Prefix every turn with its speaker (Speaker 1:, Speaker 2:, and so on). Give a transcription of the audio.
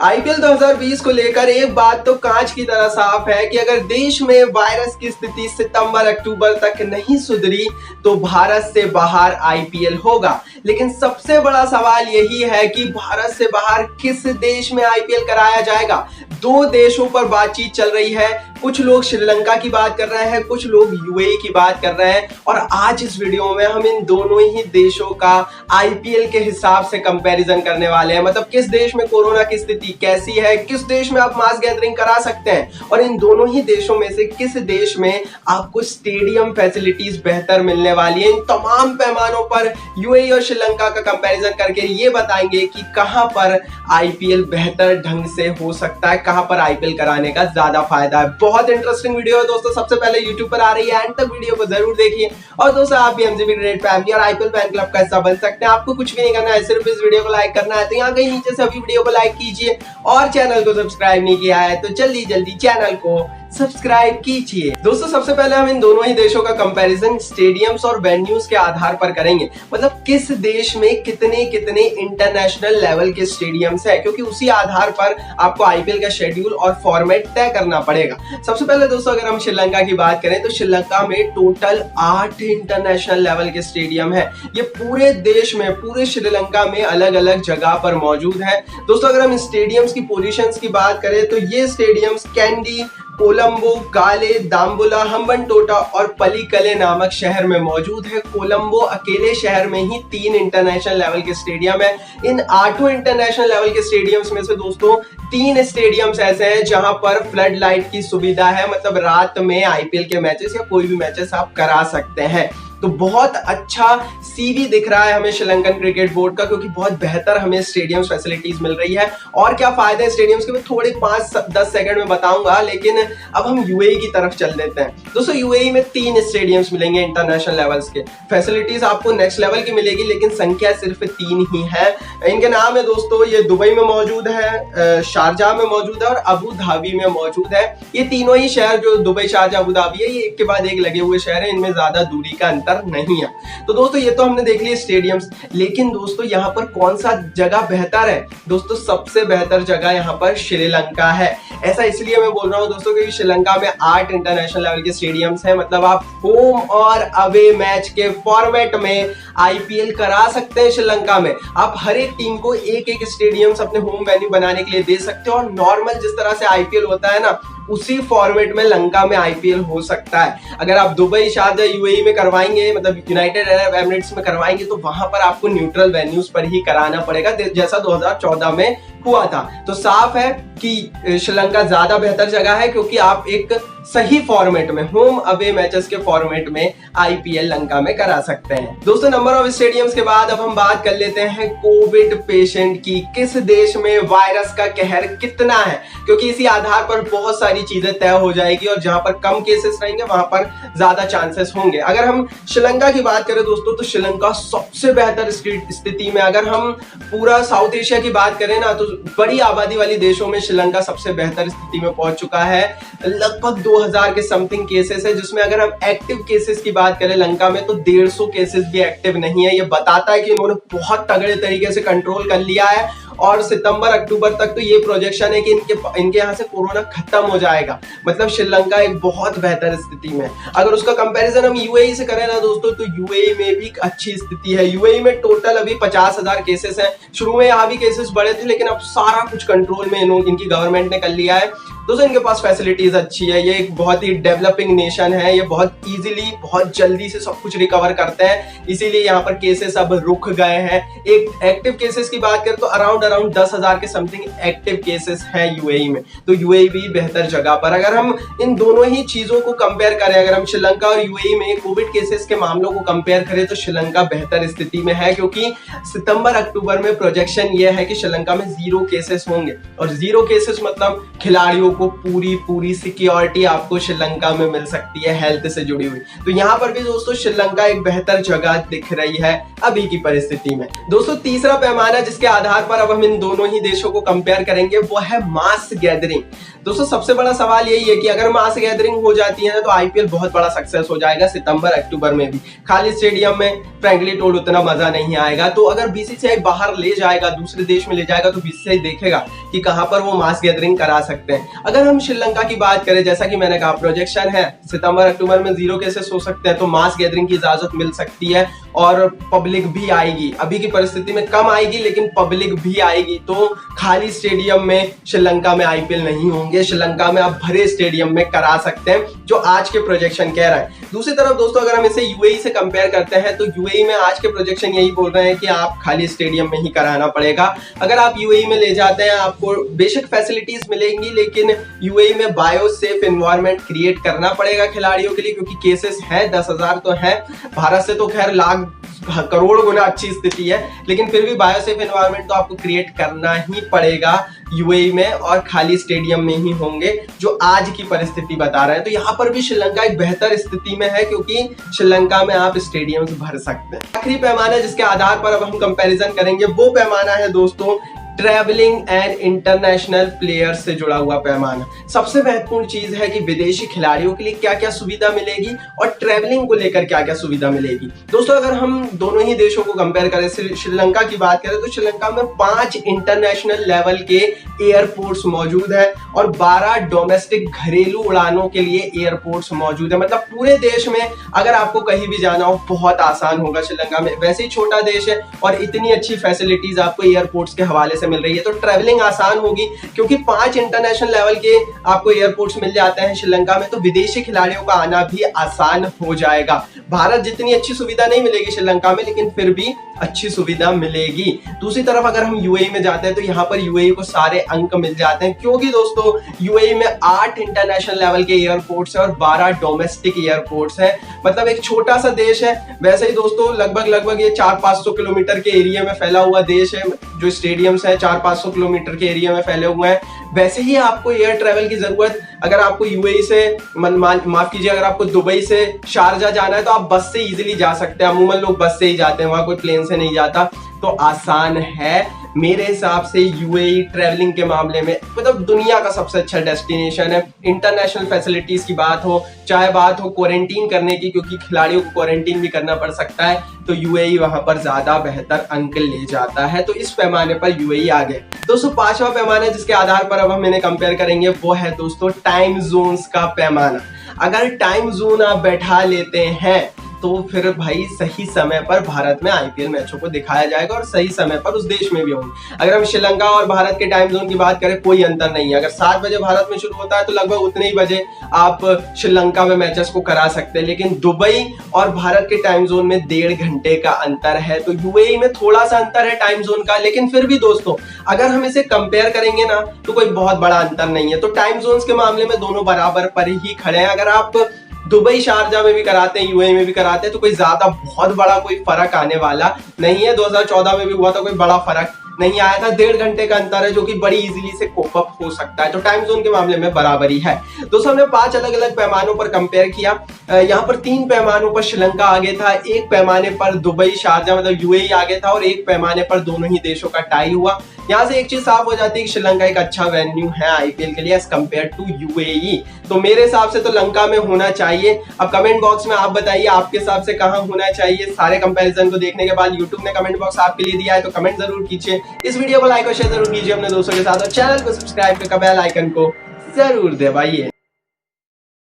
Speaker 1: IPL 2020 को लेकर एक बात तो कांच की तरह साफ है कि अगर देश में वायरस की स्थिति सितंबर अक्टूबर तक नहीं सुधरी तो भारत से बाहर आईपीएल होगा। लेकिन सबसे बड़ा सवाल यही है कि भारत से बाहर किस देश में आईपीएल कराया जाएगा। दो देशों पर बातचीत चल रही है, कुछ लोग श्रीलंका की बात कर रहे हैं, कुछ लोग यूएई की बात कर रहे हैं और आज इस वीडियो में हम इन दोनों ही देशों का आईपीएल के हिसाब से कंपैरिजन करने वाले हैं। मतलब किस देश में कोरोना की स्थिति कैसी है, किस देश में आप मास गैदरिंग करा सकते हैं और इन दोनों ही देशों में से किस देश में आपको स्टेडियम फैसिलिटीज बेहतर मिलने वाली है। इन तमाम पैमानों पर यूएई और श्रीलंका का कंपैरिजन करके ये बताएंगे कि कहां पर आईपीएल बेहतर ढंग से हो सकता है, कहां पर आईपीएल कराने का ज्यादा फायदा है। बहुत इंटरेस्टिंग वीडियो है दोस्तों। सबसे पहले यूट्यूब पर आ रही है, एंड तक वीडियो को जरूर देखिए और दोस्तों आप भी एमजीबी क्रिकेट फैमिली और आईपीएल फैन क्लब का हिस्सा बन सकते हैं। आपको कुछ भी नहीं करना है, सिर्फ इस वीडियो को लाइक करना है। तो यहाँ कहीं नीचे से अभी वीडियो को लाइक कीजिए और चैनल को सब्सक्राइब नहीं किया है तो जल्दी जल्दी चैनल को सब्सक्राइब कीजिए। दोस्तों सबसे पहले हम इन दोनों ही देशों का कंपैरिजन स्टेडियम्स और वेन्यूज के आधार पर करेंगे। मतलब किस देश में कितने कितने इंटरनेशनल लेवल के स्टेडियम्स है, क्योंकि उसी आधार पर आपको आईपीएल का शेड्यूल और फॉर्मेट तय करना पड़ेगा। सबसे पहले दोस्तों अगर हम श्रीलंका की बात करें तो श्रीलंका में टोटल 8 इंटरनेशनल लेवल के स्टेडियम है। ये पूरे देश में, पूरे श्रीलंका में अलग अलग जगह पर मौजूद है। दोस्तों अगर हम स्टेडियम्स की पोजीशंस की बात करें तो ये स्टेडियम्स कैंडी, कोलंबो, गाले, दाम्बुला, हम्बनटोटा और पलीकले नामक शहर में मौजूद है। कोलंबो अकेले शहर में ही 3 इंटरनेशनल लेवल के स्टेडियम है। इन 8 इंटरनेशनल लेवल के स्टेडियम्स में से दोस्तों 3 स्टेडियम्स ऐसे हैं जहां पर फ्लड लाइट की सुविधा है। मतलब रात में आईपीएल के मैचेस या कोई भी मैचेस आप करा सकते हैं। तो बहुत अच्छा सीवी दिख रहा है हमें श्रीलंकन क्रिकेट बोर्ड का, क्योंकि बहुत बेहतर हमें स्टेडियम फैसिलिटीज मिल रही है। और क्या फायदे हैं स्टेडियम्स के मैं थोड़े 5-10 सेकंड में बताऊंगा, लेकिन अब हम यूएई की तरफ चल देते हैं। दोस्तों यूएई में 3 स्टेडियम्स मिलेंगे इंटरनेशनल लेवल्स के। फैसिलिटीज आपको नेक्स्ट लेवल की मिलेगी, लेकिन संख्या सिर्फ 3 ही है। इनके नाम है दोस्तों, ये दुबई में मौजूद है, शारजाह में मौजूद है और अबू धाबी में मौजूद है। ये तीनों ही शहर जो दुबई, शारजाह, अबू धाबी है, ये एक के बाद एक लगे हुए शहर है। इनमें ज्यादा दूरी का अंतर नहीं है। तो दोस्तों ये तो हमने देख लिया स्टेडियम्स, लेकिन दोस्तों यहाँ पर कौन सा जगह बेहतर है? दोस्तों सबसे बेहतर जगह यहाँ पर श्रीलंका है। ऐसा इसलिए मैं बोल रहा हूँ दोस्तों क्योंकि श्रीलंका में 8 इंटरनेशनल लेवल के स्टेडियम्स हैं। मतलब आप होम और अवे मैच के फॉर्मेट में आईपीएल करा सकते हैं। श्रीलंका में आप हर एक टीम को एक एक स्टेडियम्स अपने होम वेन्यू बनाने के लिए दे सकते हो और नॉर्मल जिस तरह से आईपीएल होता है ना, उसी फॉर्मेट में लंका में आईपीएल हो सकता है। अगर आप दुबई, शारजाह, यूएई में करवाएंगे, मतलब यूनाइटेड अरब एमिरेट्स में करवाएंगे, तो वहां पर आपको न्यूट्रल वेन्यूज पर ही कराना पड़ेगा, जैसा 2014 में हुआ था। तो साफ है कि श्रीलंका ज्यादा बेहतर जगह है, क्योंकि आप एक सही फॉर्मेट में, होम अवे मैचेस के फॉर्मेट में आईपीएल लंका में करा सकते हैं। दोस्तों नंबर ऑफ स्टेडियम्स के बाद अब हम बात कर लेते हैं कोविड पेशेंट की। किस देश में वायरस का कहर कितना है, क्योंकि इसी आधार पर बहुत सारी चीजें तय हो जाएगी और जहां पर कम केसेस रहेंगे वहां पर ज्यादा चांसेस होंगे। अगर हम श्रीलंका की बात करें दोस्तों तो श्रीलंका सबसे बेहतर स्थिति में। अगर हम पूरा साउथ एशिया की बात करें ना तो बड़ी आबादी वाली देशों में श्रीलंका सबसे बेहतर स्थिति में पहुंच चुका है। लगभग 2000 के समथिंग केसेस है, जिसमें अगर हम एक्टिव केसेस की बात करें लंका में तो 150 केसेस भी एक्टिव नहीं है। ये बताता है कि इन्होंने बहुत तगड़े तरीके से कंट्रोल कर लिया है और सितंबर अक्टूबर तक तो ये प्रोजेक्शन है कि इनके यहाँ से कोरोना खत्म हो जाएगा। मतलब श्रीलंका एक बहुत बेहतर स्थिति में। अगर उसका कंपैरिजन हम यूएई से करें ना दोस्तों तो यूएई में भी अच्छी स्थिति है। यूएई में टोटल अभी 50,000 केसेस हैं। शुरू में यहाँ भी केसेस बढ़े थे, लेकिन अब सारा कुछ कंट्रोल में इनकी गवर्नमेंट ने कर लिया है। दोस्तों इनके पास फैसिलिटीज अच्छी है। ये एक बहुत ही डेवलपिंग नेशन है। ये बहुत इजीली, बहुत जल्दी से सब कुछ रिकवर करते हैं, इसीलिए यहाँ पर केसेस अब रुक गए हैं। एक एक्टिव केसेस की बात करें तो अराउंड 10,000 के समथिंग एक्टिव केसेस है यूएई में। तो यूएई भी बेहतर जगह पर। अगर हम इन दोनों ही चीजों को कंपेयर करें, अगर हम श्रीलंका और यूएई में कोविड केसेस के मामलों को कंपेयर करें तो श्रीलंका बेहतर स्थिति में है, क्योंकि सितंबर अक्टूबर में प्रोजेक्शन ये है कि श्रीलंका में 0 केसेस होंगे। और 0 केसेस मतलब खिलाड़ियों को पूरी सिक्योरिटी आपको श्रीलंका में मिल सकती है हेल्थ से जुड़ी हुई। तो यहाँ पर भी दोस्तों श्रीलंका एक बेहतर जगह दिख रही है अभी की परिस्थिति में। दोस्तों तीसरा पैमाना जिसके आधार पर अब हम इन दोनों ही देशों को कंपेयर करेंगे वो है मास गैदरिंग। दोस्तों सबसे बड़ा सवाल यही है कि अगर मास गैदरिंग हो जाती है ना तो आईपीएल बहुत बड़ा सक्सेस हो जाएगा सितंबर अक्टूबर में भी। खाली स्टेडियम में फ्रैंकली टोल्ड उतना मजा नहीं आएगा। तो अगर बीसीसीआई बाहर ले जाएगा, दूसरे देश में ले जाएगा, तो बीसीसीआई देखेगा कि कहां पर वो मास गैदरिंग करा सकते हैं। अगर हम श्रीलंका की बात करें, जैसा कि मैंने कहा प्रोजेक्शन है सितंबर अक्टूबर में 0 केसेस हो सकते हैं, तो मास गैदरिंग की इजाजत मिल सकती है और पब्लिक भी आएगी। अभी की परिस्थिति में कम आएगी लेकिन पब्लिक भी आएगी। तो खाली स्टेडियम में श्रीलंका में आईपीएल नहीं होंगे, श्रीलंका में आप भरे स्टेडियम में करा सकते हैं, जो आज के प्रोजेक्शन कह रहे हैं। दूसरी तरफ दोस्तों अगर हम इसे यूएई से कंपेयर करते हैं तो यूएई में आज के प्रोजेक्शन यही बोल रहे हैं कि आप खाली स्टेडियम में ही कराना पड़ेगा। अगर आप यूएई में ले जाते हैं आपको बेशक फैसिलिटीज मिलेंगी, लेकिन यूएई में बायो सेफ एनवायरनमेंट क्रिएट करना पड़ेगा खिलाड़ियों के लिए, क्योंकि केसेस है 10,000 तो है। भारत से तो खैर लाख करोड़ गुना अच्छी स्थिति है, लेकिन फिर भी बायोसेफ एनवायरनमेंट तो आपको क्रिएट करना ही पड़ेगा यूएई में, और खाली स्टेडियम में ही होंगे जो आज की परिस्थिति बता रहे हैं। तो यहाँ पर भी श्रीलंका एक बेहतर स्थिति में है क्योंकि श्रीलंका में आप स्टेडियम्स भर सकते हैं। आखिरी पैमाना जिसके आधार पर अब हम कंपैरिजन करेंगे वो पैमाना है दोस्तों ट्रैवलिंग एंड इंटरनेशनल प्लेयर्स से जुड़ा हुआ पैमाना। सबसे महत्वपूर्ण चीज है कि विदेशी खिलाड़ियों के लिए क्या क्या सुविधा मिलेगी और ट्रैवलिंग को लेकर क्या क्या सुविधा मिलेगी। दोस्तों अगर हम दोनों ही देशों को कंपेयर करें, श्रीलंका की बात करें तो श्रीलंका में 5 इंटरनेशनल लेवल के एयरपोर्ट्स मौजूद है और 12 डोमेस्टिक घरेलू उड़ानों के लिए एयरपोर्ट्स मौजूद है। मतलब पूरे देश में अगर आपको कहीं भी जाना हो बहुत आसान होगा श्रीलंका में। वैसे ही छोटा देश है और इतनी अच्छी फैसिलिटीज आपको एयरपोर्ट्स के हवाले से मिल रही है, तो ट्रैवलिंग आसान होगी क्योंकि 5 इंटरनेशनल लेवल के आपको एयरपोर्ट्स मिल जाते हैं श्रीलंका में। तो विदेशी खिलाड़ियों का आना भी आसान हो जाएगा। भारत जितनी अच्छी सुविधा नहीं मिलेगी श्रीलंका में, लेकिन फिर भी अच्छी सुविधा मिलेगी। दूसरी तरफ अगर हम यूएई में जाते हैं तो यहाँ पर यूएई को सारे अंक मिल जाते हैं, क्योंकि दोस्तों यूएई में 8 इंटरनेशनल लेवल के एयरपोर्ट्स हैं और 12 डोमेस्टिक एयरपोर्ट्स हैं। मतलब एक छोटा सा देश है। वैसे ही दोस्तों लगभग ये 400-500 किलोमीटर के एरिया में फैला हुआ देश है। जो स्टेडियम्स है 400-500 किलोमीटर के एरिया में फैले हुए हैं। वैसे ही आपको एयर ट्रेवल की जरूरत, अगर आपको यूएई से माफ कीजिए अगर आपको दुबई से शारजा जाना है तो आप बस से इजीली जा सकते हैं। अमूमन लोग बस से ही जाते हैं, वहां कोई प्लेन से नहीं जाता, तो आसान है। मेरे हिसाब से यूएई ट्रैवलिंग के मामले में मतलब दुनिया का सबसे अच्छा डेस्टिनेशन है। इंटरनेशनल फैसिलिटीज की बात हो, चाहे बात हो क्वारंटीन करने की, क्योंकि खिलाड़ियों को क्वारंटीन भी करना पड़ सकता है, तो यूएई वहां पर ज्यादा बेहतर अंक ले जाता है। तो इस पैमाने पर यूएई आगे। दोस्तों 5वां पैमाना जिसके आधार पर अब हम इन्हें कंपेयर करेंगे वो है दोस्तों टाइम जोन्स का पैमाना। अगर टाइम जोन आप बैठा लेते हैं तो फिर भाई सही समय पर भारत में आईपीएल मैचों को दिखाया जाएगा और सही समय पर उस देश में भी होंगे। अगर हम श्रीलंका और भारत के टाइम जोन की बात करें कोई अंतर नहीं है। अगर 7 बजे भारत में शुरू होता है तो लगभग उतने ही बजे आप श्रीलंका में मैचेस को करा सकते हैं। लेकिन दुबई और भारत के टाइम जोन में 1.5 घंटे का अंतर है। तो यूएई में थोड़ा सा अंतर है टाइम जोन का, लेकिन फिर भी दोस्तों अगर हम इसे कंपेयर करेंगे ना तो कोई बहुत बड़ा अंतर नहीं है। तो टाइम जोन के मामले में दोनों बराबर पर ही खड़े हैं। अगर आप दुबई शारजा में भी कराते हैं, यूएई में भी कराते हैं, तो कोई ज्यादा बहुत बड़ा कोई फर्क आने वाला नहीं है। 2014 में भी हुआ था, कोई बड़ा फर्क नहीं आया था। 1.5 घंटे का अंतर है जो कि बड़ी इजीली से कोप अप हो सकता है। तो टाइम जोन के मामले में बराबरी है। दोस्तों हमने 5 अलग अलग पैमानों पर कंपेयर किया। यहाँ पर 3 पैमानों पर श्रीलंका आगे था, 1 पैमाने पर दुबई शारजा मतलब यूएई आगे था और 1 पैमाने पर दोनों ही देशों का टाई हुआ। यहाँ से एक चीज साफ हो जाती है कि श्रीलंका एक अच्छा वेन्यू है आईपीएल के लिए एज कम्पेयर टू यूएई। तो मेरे हिसाब से तो लंका में होना चाहिए। अब कमेंट बॉक्स में आप बताइए आपके हिसाब से कहाँ होना चाहिए। सारे कंपैरिजन को देखने के बाद यूट्यूब ने कमेंट बॉक्स आपके लिए दिया है, तो कमेंट जरूर कीजिए। इस वीडियो को लाइक और शेयर जरूर कीजिए अपने दोस्तों के साथ और चैनल को सब्सक्राइब करके बेल आइकन को जरूर दबाइए।